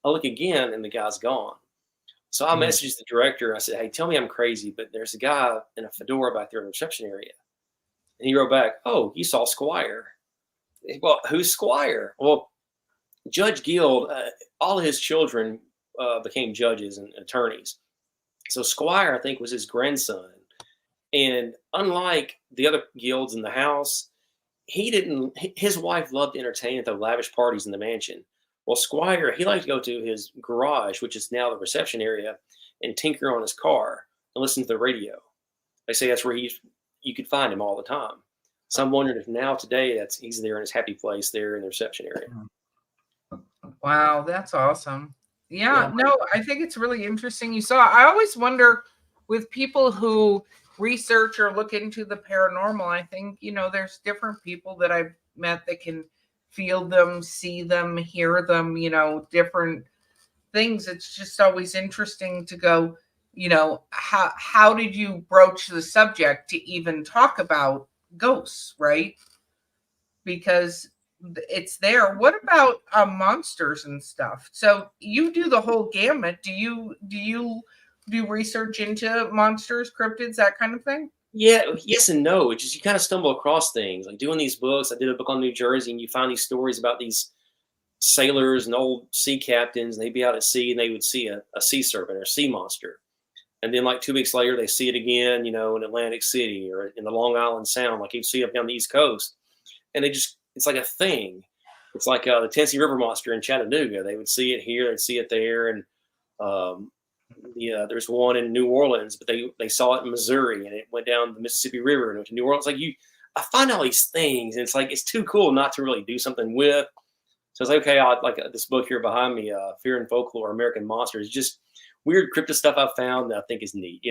I look again, and the guy's gone. So I messaged the director. I said, "Hey, tell me I'm crazy, but there's a guy in a fedora back there in the reception area." And he wrote back, "Oh, you saw Squire." Well, who's Squire? Well, Judge Guild, all of his children became judges and attorneys. So Squire, I think, was his grandson. And unlike the other guilds in the house, his wife loved to entertain and throw lavish parties in the mansion. Well, Squire, he liked to go to his garage, which is now the reception area, and tinker on his car and listen to the radio. They say that's where you could find him all the time. So I'm wondering if now today he's there in his happy place there in the reception area. Wow, that's awesome. Yeah, no, I think it's really interesting. I always wonder with people who research or look into the paranormal, I think, there's different people that I've met that can feel them, see them, hear them, different things. It's just always interesting to go, how did you broach the subject to even talk about ghosts, right? Because it's there. What about monsters and stuff? So you do the whole gamut. Do you do research into monsters, cryptids, that kind of thing? Yeah, yes and no. It's just you kind of stumble across things. Like doing these books, I did a book on New Jersey, and you find these stories about these sailors and old sea captains, and they'd be out at sea and they would see a sea serpent or a sea monster. And then like 2 weeks later, they see it again, in Atlantic City or in the Long Island Sound, like you see up down the East Coast. And it's like a thing. It's like the Tennessee River monster in Chattanooga. They would see it here, they'd see it there. And there's one in New Orleans, but they saw it in Missouri, and it went down the Mississippi River and went to New Orleans. I find all these things, and it's too cool not to really do something with. So it's like, okay, I like this book here behind me, Fear and Folklore, American Monsters, just weird cryptid stuff I found that I think is neat.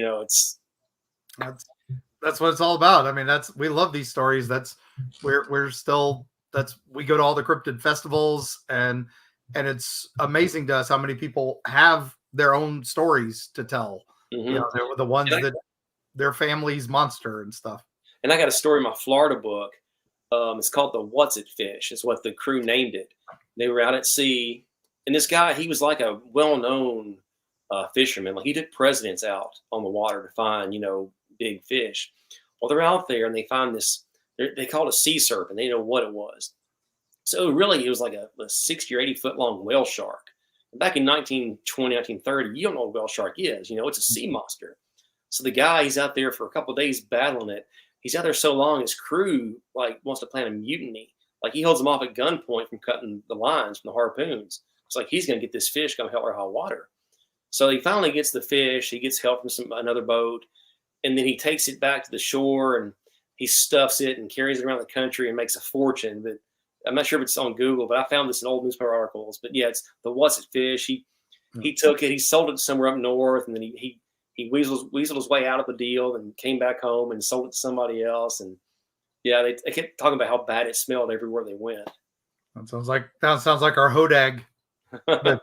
That's what it's all about. I mean, we love these stories. We go to all the cryptid festivals, and it's amazing to us how many people have their own stories to tell. Mm-hmm. They were the ones that their family's monster and stuff. And I got a story in my Florida book. It's called the What's It Fish. It's what the crew named it. They were out at sea, and this guy, he was like a well-known fisherman. Like he took presidents out on the water to find, big fish. Well, they're out there and they find this. They call it a sea serpent. They didn't know what it was. So really, it was like a 60 or 80 foot long whale shark. And back in 1920, 1930, you don't know what a whale shark is. It's a sea monster. So the guy, he's out there for a couple of days battling it. He's out there so long, his crew wants to plan a mutiny. Like he holds them off at gunpoint from cutting the lines from the harpoons. It's like he's going to get this fish come hell or high water. So he finally gets the fish. He gets help from another boat, and then he takes it back to the shore and he stuffs it and carries it around the country and makes a fortune. But I'm not sure if it's on Google, but I found this in old newspaper articles. But yeah, it's the What's It Fish. He took it, he sold it somewhere up north, and then he weaseled his way out of the deal and came back home and sold it to somebody else. And yeah, they kept talking about how bad it smelled everywhere they went. That sounds like our Hodag. But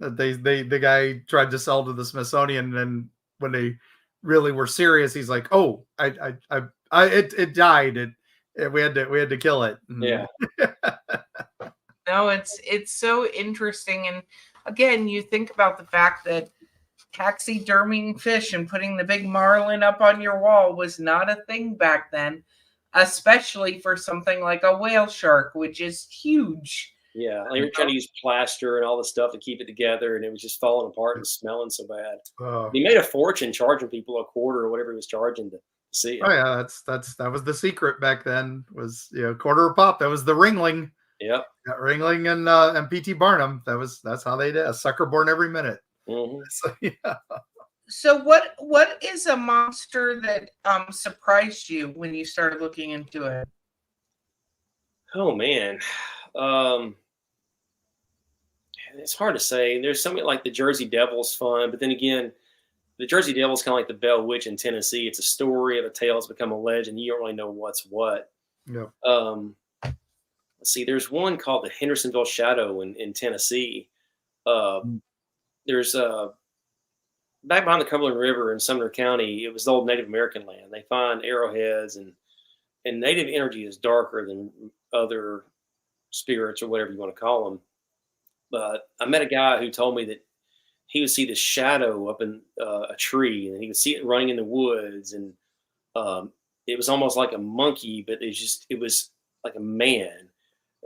the guy tried to sell to the Smithsonian, and then when they really were serious, he's like, "Oh, it died. We had to kill it." Yeah. No, it's so interesting, and again, you think about the fact that taxiderming fish and putting the big marlin up on your wall was not a thing back then, especially for something like a whale shark, which is huge. Yeah, they were trying to use plaster and all the stuff to keep it together, and it was just falling apart and smelling so bad. He made a fortune charging people a quarter or whatever he was charging to see it. Oh yeah, that was the secret back then. Was quarter a pop. That was the Ringling. Yep. Ringling and P.T. Barnum. That's how they did. A sucker born every minute. Mm-hmm. So, yeah. So what is a monster that surprised you when you started looking into it? Oh man. It's hard to say. There's something like the Jersey Devil's fun, but then again, the Jersey Devil's kind of like the Bell Witch in Tennessee. It's a story of a tale that's become a legend. You don't really know what's what. Yeah. Let's see. There's one called the Hendersonville Shadow in Tennessee. There's back behind the Cumberland River in Sumner County. It was the old Native American land. They find arrowheads and Native energy is darker than other spirits or whatever you want to call them. But I met a guy who told me that he would see this shadow up in a tree, and he would see it running in the woods, and it was almost like a monkey, but it was like a man.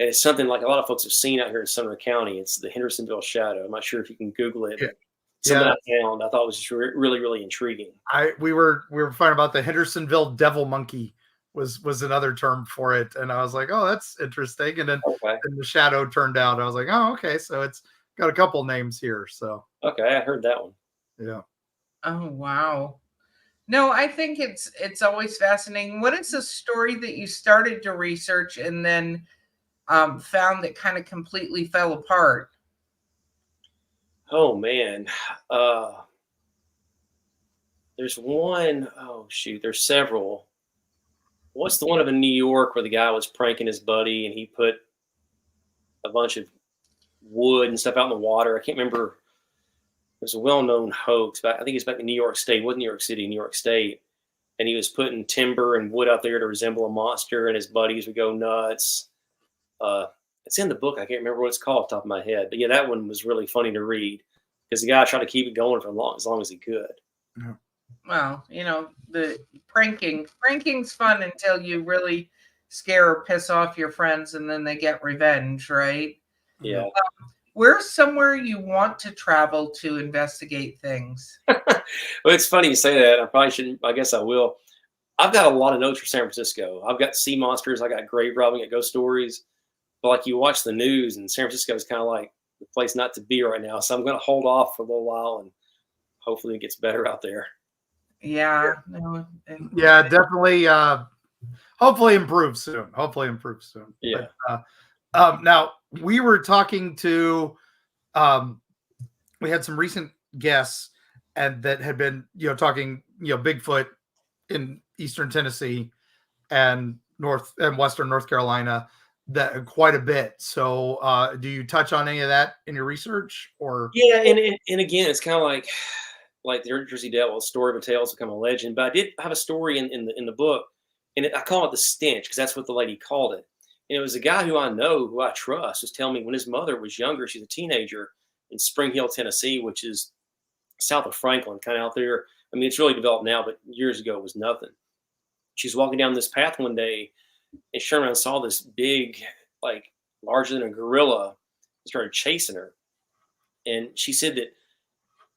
And it's something like a lot of folks have seen out here in Sumner County. It's the Hendersonville Shadow. I'm not sure if you can Google it. Yeah. Something I found I thought was just really, really intriguing. We were finding about the Hendersonville Devil Monkey was another term for it, and I was like, oh, that's interesting. And then and the shadow turned out. I was like, oh, okay, so it's got a couple names here. So okay, I heard that one. Yeah. Oh wow. No, I think it's always fascinating. What is a story that you started to research and then found that kind of completely fell apart? Oh man. There's one, oh shoot, there's several. What's the one of in New York where the guy was pranking his buddy and he put a bunch of wood and stuff out in the water? I can't remember. It was a well-known hoax. But I think it's back in New York State. It wasn't New York City, New York State. And he was putting timber and wood out there to resemble a monster, and his buddies would go nuts. It's in the book. I can't remember what it's called off the top of my head. But yeah, that one was really funny to read because the guy tried to keep it going for as long as he could. Yeah. Well, the pranking's fun until you really scare or piss off your friends and then they get revenge, right? Yeah. Where's somewhere you want to travel to investigate things? Well, it's funny you say that. I probably shouldn't. I guess I will. I've got a lot of notes for San Francisco. I've got sea monsters. I got grave robbing. I got ghost stories. But like you watch the news, and San Francisco is kind of like the place not to be right now. So I'm going to hold off for a little while, and hopefully it gets better out there. Yeah. Yeah, definitely. Hopefully improve soon. Yeah. But, now we were talking to, we had some recent guests and that had been, talking, Bigfoot in Eastern Tennessee and Western North Carolina that quite a bit. So, do you touch on any of that in your research or? Yeah. And again, it's kind of like the Jersey Devil, story of a tale has become a legend. But I did have a story in the book, and I call it the stench because that's what the lady called it. And it was a guy who I know, who I trust, was telling me when his mother was younger, she's a teenager in Spring Hill, Tennessee, which is south of Franklin, kind of out there. I mean, it's really developed now, but years ago it was nothing. She's walking down this path one day, and she turned around and saw this big, like larger than a gorilla, started chasing her. And she said that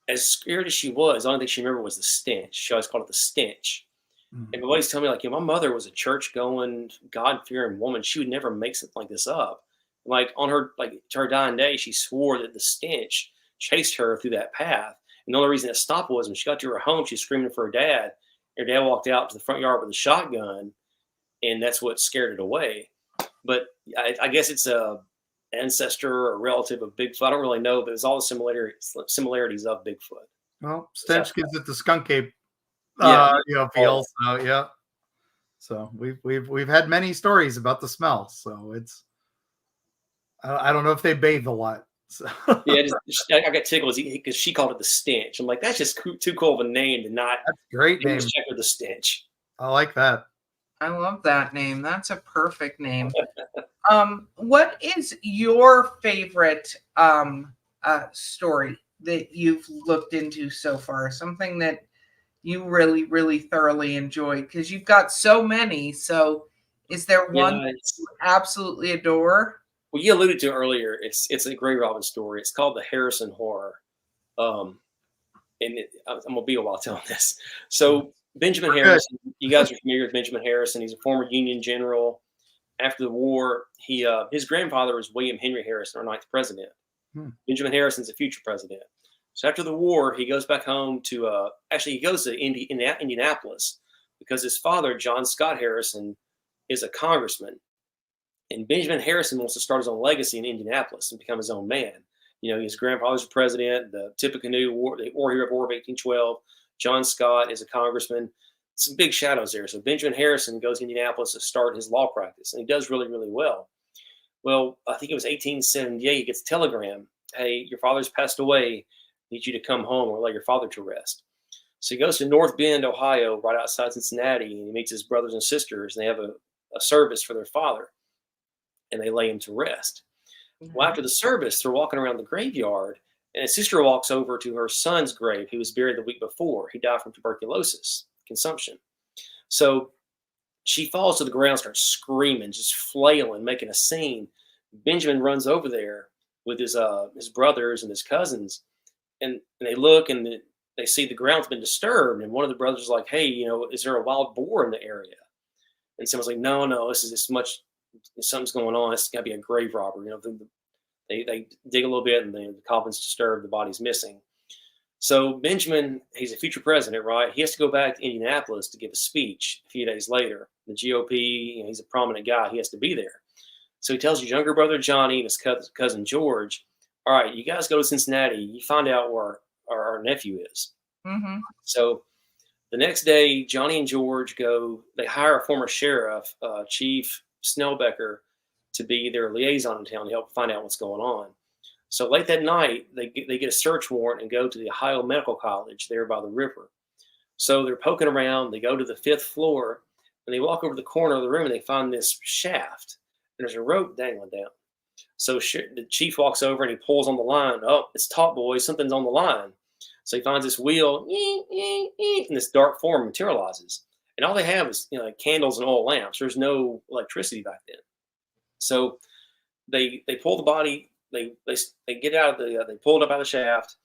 as scared as she was, the only thing she remembered was the stench. She always called it the stench. Mm-hmm. And my buddy's telling me, like, my mother was a church-going, God-fearing woman. She would never make something like this up. Like, on her, to her dying day, she swore that the stench chased her through that path. And the only reason it stopped was when she got to her home, she was screaming for her dad. Her dad walked out to the front yard with a shotgun, and that's what scared it away. But I guess it's a ancestor or relative of Bigfoot. I don't really know, but it's all the similarities of Bigfoot. Well, stench gives it the skunk ape feel. So yeah. So we've had many stories about the smell. So it's I don't know if they bathe a lot. So. Yeah, I got tickled because she called it the stench. I'm like, that's just too cool of a name to not. That's a great name. Check with the stench. I like that. I love that name. That's a perfect name. What is your favorite story that you've looked into so far? Something that you really, really thoroughly enjoyed? Because you've got so many. So is there one Yeah, you absolutely adore? well, you alluded to earlier. It's a Gray Robin story. It's called the Harrison Horror. Um, I'm gonna be a while telling this. So Benjamin We're good. Harrison, you guys are familiar with Benjamin Harrison. He's a former Union general. After the war, his grandfather was William Henry Harrison, our ninth president. Hmm. Benjamin Harrison's a future president. So after the war, he goes back home to actually he goes to Indianapolis because his father, John Scott Harrison, is a congressman, and Benjamin Harrison wants to start his own legacy in Indianapolis and become his own man. His grandfather's a president, the Tippecanoe War, the War Hero of War of 1812. John Scott is a congressman. Some big shadows there. So Benjamin Harrison goes to Indianapolis to start his law practice, and he does really, really well. Well, I think it was 1878. He gets a telegram: "Hey, your father's passed away. Need you to come home or lay your father to rest." So he goes to North Bend, Ohio, right outside Cincinnati, and he meets his brothers and sisters, and they have a service for their father, and they lay him to rest. Well, after the service, they're walking around the graveyard, and his sister walks over to her son's grave. He was buried the week before. He died from tuberculosis consumption. So she falls to the ground, starts screaming, just flailing, making a scene. Benjamin runs over there with his brothers and his cousins, and they look and they see the ground's been disturbed. And one of the brothers is like, "Hey, is there a wild boar in the area?" And someone's like, "No, this is something's going on. It's got to be a grave robber." They dig a little bit, and the coffin's disturbed, the body's missing. So Benjamin, he's a future president, right? He has to go back to Indianapolis to give a speech a few days later. The GOP, he's a prominent guy. He has to be there. So he tells his younger brother Johnny and his cousin George, "All right, you guys go to Cincinnati. You find out where our nephew is." Mm-hmm. So the next day, Johnny and George go. They hire a former sheriff, Chief Snellbecker, to be their liaison in town to help find out what's going on. So late that night, they get a search warrant and go to the Ohio Medical College there by the river. So they're poking around. They go to the 5th floor, and they walk over the corner of the room, and they find this shaft. And there's a rope dangling down. So the chief walks over, and he pulls on the line. "Oh, it's taut, boys. Something's on the line." So he finds this wheel, and this dark form materializes. And all they have is candles and oil lamps. There's no electricity back then. So they pull the body. They get out of they pull it up out of the shaft.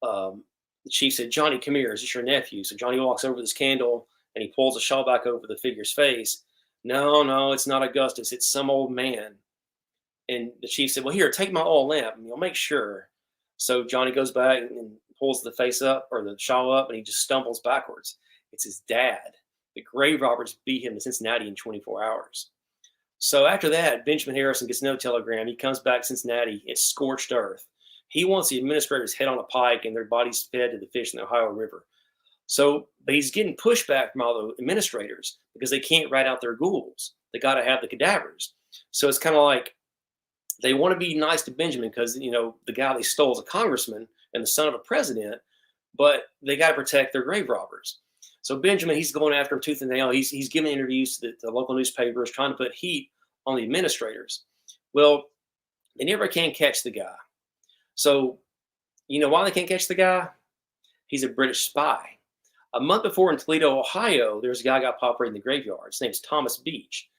The chief said, "Johnny, come here. Is this your nephew?" So Johnny walks over this candle, and he pulls a shawl back over the figure's face. No, it's not Augustus. It's some old man. And the chief said, "Well, here, take my oil lamp, and you'll make sure." So Johnny goes back and pulls the face up, or the shawl up, and he just stumbles backwards. It's his dad. The grave robbers beat him to Cincinnati in 24 hours. So after that, Benjamin Harrison gets no telegram. He comes back to Cincinnati. It's scorched earth. He wants the administrators' head on a pike and their bodies fed to the fish in the Ohio River. But he's getting pushback from all the administrators because they can't write out their ghouls. They got to have the cadavers. So it's kind of like they want to be nice to Benjamin because, the guy they stole is a congressman and the son of a president, but they got to protect their grave robbers. So Benjamin, he's going after him tooth and nail. He's giving interviews to the local newspapers, trying to put heat on the administrators. Well, they never can catch the guy. So, why they can't catch the guy? He's a British spy. A month before in Toledo, Ohio, there's a guy got popped right in the graveyard. His name's Thomas Beach.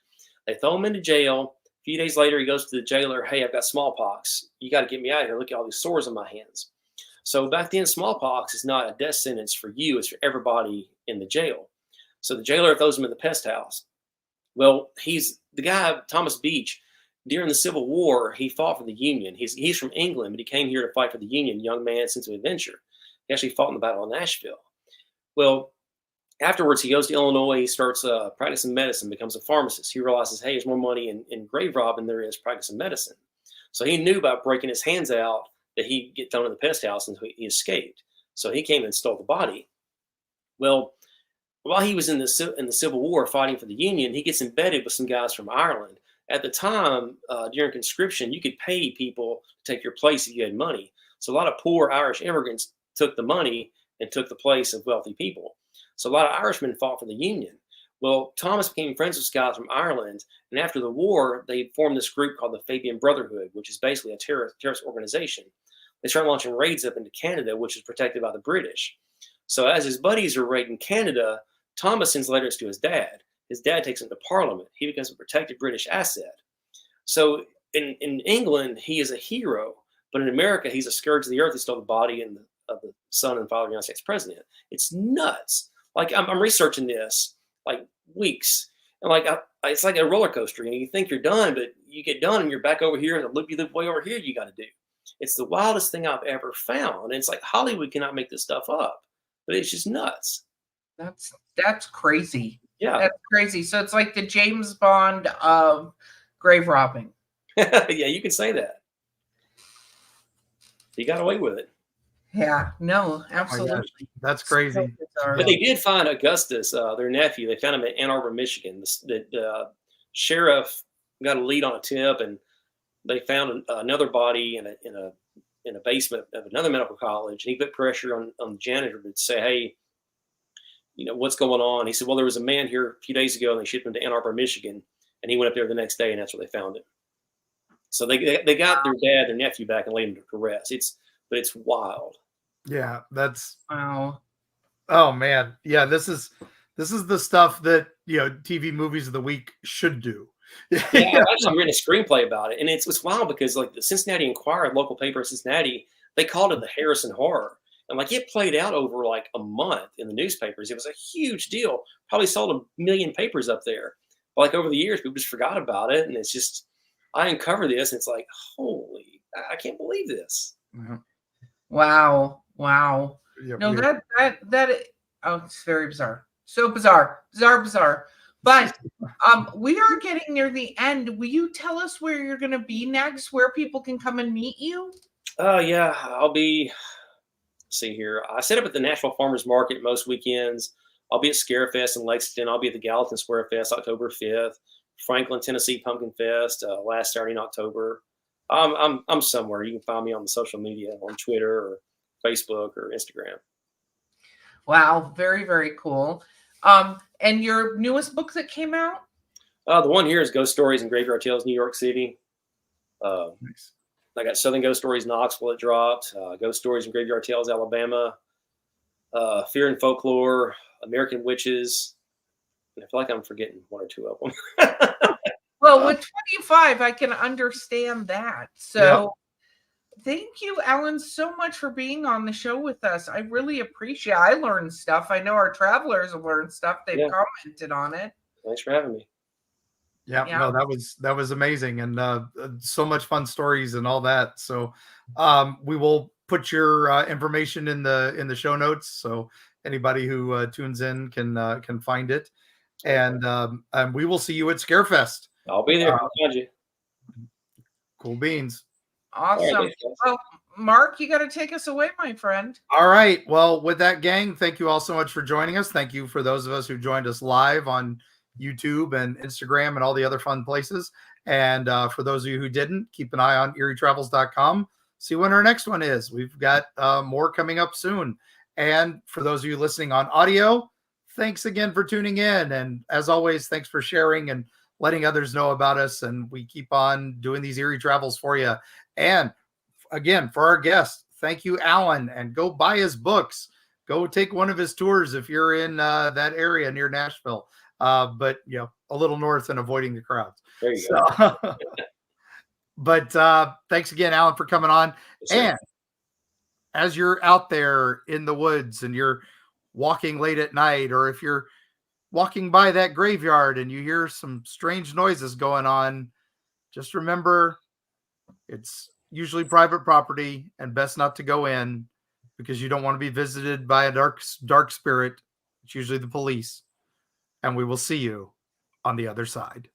They throw him into jail. A few days later, he goes to the jailer. "Hey, I've got smallpox. You got to get me out of here. Look at all these sores on my hands." So back then, smallpox is not a death sentence for you. It's for everybody in the jail. So the jailer throws him in the pest house. Well, he's the guy, Thomas Beach. During the Civil War, he fought for the Union. He's from England, but he came here to fight for the Union. Young man, sense of adventure. He actually fought in the Battle of Nashville. Well, afterwards, he goes to Illinois. He starts practicing medicine, becomes a pharmacist. He realizes, hey, there's more money in grave robbing than there is practicing medicine. So he knew about breaking his hands out that he'd get thrown in the pest house, and he escaped. So he came and stole the body. Well, while he was in the Civil War fighting for the Union, he gets embedded with some guys from Ireland. At the time, during conscription, you could pay people to take your place if you had money. So a lot of poor Irish immigrants took the money and took the place of wealthy people. So a lot of Irishmen fought for the Union. Well, Thomas became friends with guys from Ireland, and after the war, they formed this group called the Fabian Brotherhood, which is basically a terrorist organization. they start launching raids up into Canada, which is protected by the British. So as his buddies are raiding Canada, Thomas sends letters to his dad. His dad takes him to Parliament. He becomes a protected British asset. So in England, he is a hero, but in America, he's a scourge of the earth. He stole the body of the son and father of the United States president. It's nuts. Like I'm researching this like weeks, and like it's like a roller coaster. You think you're done, but you get done, and you're back over here, and the loop way over here you got to do. It's the wildest thing I've ever found. And it's like Hollywood cannot make this stuff up, but it's just nuts. That's crazy. Yeah, that's crazy. So it's like the James Bond of grave robbing. Yeah, you can say that. He got away with it. Yeah, no, absolutely. That's crazy. So but they did find Augustus, their nephew. They found him at Ann Arbor, Michigan. The sheriff got a lead on a tip, and they found another body in a basement of another medical college. And he put pressure on the janitor to say, "Hey, what's going on?" He said, "Well, there was a man here a few days ago, and they shipped him to Ann Arbor, Michigan." And he went up there the next day, and that's where they found him. So they got their dad, their nephew back, and laid him to rest. But it's wild. Yeah, that's wow. Oh man, yeah. This is the stuff that TV movies of the week should do. Yeah, I've actually written a screenplay about it, and it's wild because like the Cincinnati Enquirer, local paper in Cincinnati, they called it the Harrison Horror, and like it played out over like a month in the newspapers. It was a huge deal. Probably sold 1 million papers up there. But like over the years, people just forgot about it, and it's just I uncover this, and it's like, holy, I can't believe this. Mm-hmm. Wow. Yep, No, that it's very bizarre. So bizarre. But we are getting near the end. Will you tell us where you're going to be next, where people can come and meet you? Yeah, I'll be. Let's see here. I set up at the Nashville Farmers Market most weekends. I'll be at Scarefest in Lexington. I'll be at the Gallatin Square Fest October 5th. Franklin, Tennessee Pumpkin Fest last Saturday in October. I'm somewhere. You can find me on the social media on Twitter or Facebook or Instagram. Wow, very, very cool. And your newest book that came out? The one here is Ghost Stories and Graveyard Tales, New York City. Nice. I got Southern Ghost Stories, Knoxville. It dropped. Ghost Stories and Graveyard Tales, Alabama. Fear and Folklore, American Witches. And I feel like I'm forgetting one or two of them. Well, with 25, I can understand that. So Thank you, Allen, so much for being on the show with us. I really appreciate it. I learned stuff. I know our travelers have learned stuff. They've commented on it. Thanks for having me. Yeah, no, that was amazing, and so much fun stories and all that. So we will put your information in the show notes, so anybody who tunes in can find it. And we will see you at Scarefest. I'll be there. I'll find you. Cool beans. Awesome. Right, well, Mark, you got to take us away, my friend. All right. Well, with that, gang, thank you all so much for joining us. Thank you for those of us who joined us live on YouTube and Instagram and all the other fun places. And for those of you who didn't, keep an eye on eerietravels.com. See when our next one is. We've got more coming up soon. And for those of you listening on audio, thanks again for tuning in. And as always, thanks for sharing and letting others know about us. And we keep on doing these Eerie Travels for you. And again, for our guest, thank you, Allen. And go buy his books. Go take one of his tours if you're in that area near Nashville. But a little north and avoiding the crowds. There you go. But thanks again, Allen, for coming on. Yes, sir. And as you're out there in the woods and you're walking late at night, or if you're walking by that graveyard and you hear some strange noises going on, just remember it's usually private property and best not to go in, because you don't want to be visited by a dark spirit. It's usually the police. And we will see you on the other side.